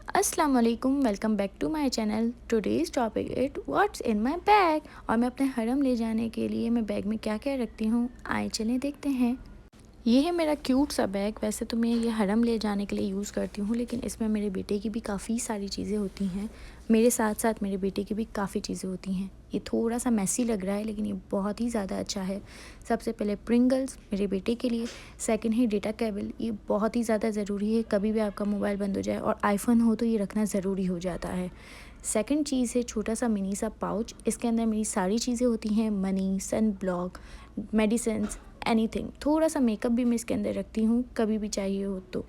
अस्सलाम वालेकुम, welcome back to my channel. Today's topic it what's in my bag. और मैं अपने हरम ले जाने के लिए मैं बैग में क्या क्या रखती हूँ, आइए चलें देखते हैं। ये है मेरा क्यूट सा बैग। वैसे तो मैं ये हरम ले जाने के लिए यूज़ करती हूँ, लेकिन इसमें मेरे बेटे की भी काफ़ी सारी चीज़ें होती हैं। मेरे साथ साथ मेरे बेटे की भी काफ़ी चीज़ें होती हैं। ये थोड़ा सा मैसी लग रहा है, लेकिन ये बहुत ही ज़्यादा अच्छा है। सबसे पहले प्रिंगल्स मेरे बेटे के लिए, सेकंड है डेटा केबल। ये बहुत ही ज़्यादा ज़रूरी है, कभी भी आपका मोबाइल बंद हो जाए और आईफोन हो तो ये रखना ज़रूरी हो जाता है। सेकंड चीज़ है छोटा सा मिनी सा पाउच। इसके अंदर मेरी सारी चीज़ें होती हैं, money, sunblock, medicines, anything. थोड़ा सा मेकअप भी मैं इसके अंदर रखती हूँ, कभी भी चाहिए हो तो।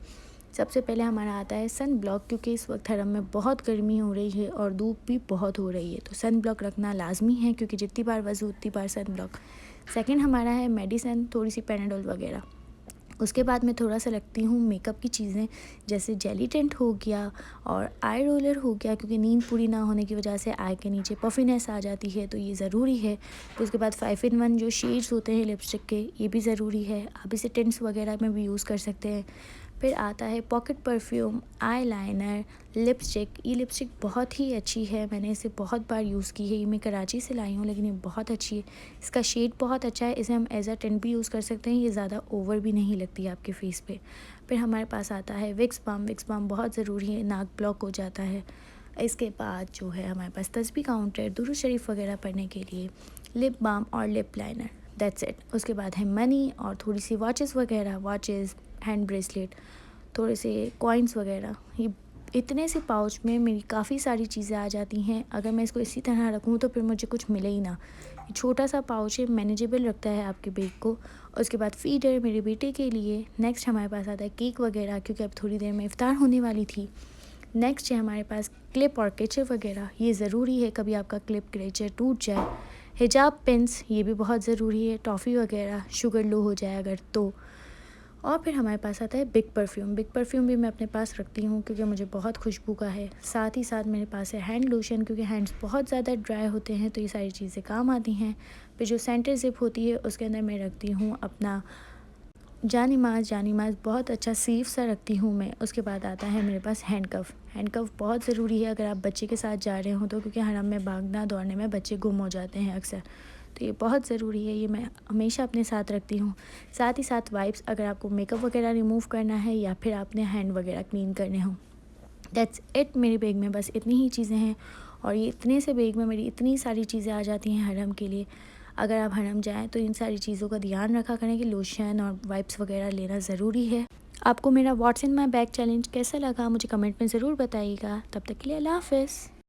सबसे पहले हमारा आता है सन ब्लॉक, क्योंकि इस वक्त हरम में बहुत गर्मी हो रही है और धूप भी बहुत हो रही है, तो सन ब्लॉक रखना लाजमी है, क्योंकि जितनी बार वज़ू उतनी बार सन ब्लॉक। सेकंड हमारा है मेडिसिन, थोड़ी सी पैनाडोल वगैरह। उसके बाद मैं थोड़ा सा रखती हूँ मेकअप की चीज़ें, जैसे जेली टेंट हो गया और आई रोलर हो गया, क्योंकि नींद पूरी ना होने की वजह से आई के नीचे पफिनेस आ जाती है, तो ये ज़रूरी है। फिर उसके बाद 5 in 1 जो शेड्स होते हैं लिपस्टिक के, ये भी ज़रूरी है। आप इसे टिंट्स वगैरह में भी यूज़ कर सकते हैं। फिर आता है pocket perfume, eye liner, lipstick. ये लिपस्टिक बहुत ही अच्छी है, मैंने इसे बहुत बार यूज़ की है। ये मैं कराची से लाई हूँ, लेकिन ये बहुत अच्छी है। इसका शेड बहुत अच्छा है, इसे हम एज अ टिंट भी यूज़ कर सकते हैं। ये ज़्यादा ओवर भी नहीं लगती है आपके फेस पे। फिर हमारे पास आता है विक्स बाम। विक्स बाम बहुत ज़रूरी है, नाक ब्लॉक हो जाता है। इसके बाद जो है हमारे पास तस्बीह काउंटर, दुरूद शरीफ वगैरह पढ़ने के लिए, लिप बाम और लिप लाइनर, दैट्स इट। उसके बाद है मनी और थोड़ी सी वॉचेस वगैरह, वॉचेस, हैंड ब्रेसलेट, थोड़े से कॉइन्स वगैरह। ये इतने से पाउच में मेरी काफ़ी सारी चीज़ें आ जाती हैं। अगर मैं इसको इसी तरह रखूँ तो फिर मुझे कुछ मिले ही ना। ये छोटा सा पाउच है, मैनेजेबल रखता है आपके बैग को। और उसके बाद फीडर मेरे बेटे के लिए। नेक्स्ट हमारे पास आता है केक वगैरह, क्योंकि अब थोड़ी देर में इफ्तार होने वाली थी। नेक्स्ट है हमारे पास क्लिप और कैचर वगैरह, ये ज़रूरी है, कभी आपका क्लिप कैचर टूट जाए। हिजाब पेंस, ये भी बहुत ज़रूरी है। टॉफ़ी वगैरह, शुगर लो हो जाए अगर तो। और फिर हमारे पास आता है बिग परफ्यूम। बिग परफ्यूम भी मैं अपने पास रखती हूँ, क्योंकि मुझे बहुत खुशबू का है। साथ ही साथ मेरे पास है हैंड लोशन, क्योंकि हैंड्स बहुत ज़्यादा ड्राई होते हैं, तो ये सारी चीज़ें काम आती हैं। फिर जो सेंटर ज़िप होती है, उसके अंदर मैं रखती हूँ अपना जानिमाज़। जानिमाज़ बहुत अच्छा सेफ सा रखती हूँ मैं। उसके बाद आता है मेरे पास हैंडकफ। हैंडकफ बहुत ज़रूरी है अगर आप बच्चे के साथ जा रहे हो तो, क्योंकि हरम में भागना दौड़ने में बच्चे गुम हो जाते हैं अक्सर, तो ये बहुत ज़रूरी है। ये मैं हमेशा अपने साथ रखती हूँ। साथ ही साथ वाइप्स, अगर आपको मेकअप वगैरह रिमूव करना है या फिर आपने हैंड वगैरह क्लीन करने हो। That's it. मेरे बैग में बस इतनी ही चीज़ें हैं, और ये इतने से बैग में मेरी इतनी सारी चीज़ें आ जाती हैं हरम के लिए। अगर आप हरम जाएँ तो इन सारी चीज़ों का ध्यान रखा करें कि लोशन और वाइप्स वगैरह लेना ज़रूरी है। आपको मेरा what's in my bag challenge कैसा लगा, मुझे कमेंट में ज़रूर बताइएगा। तब तक के लिए अल्लाह हाफ़िज़।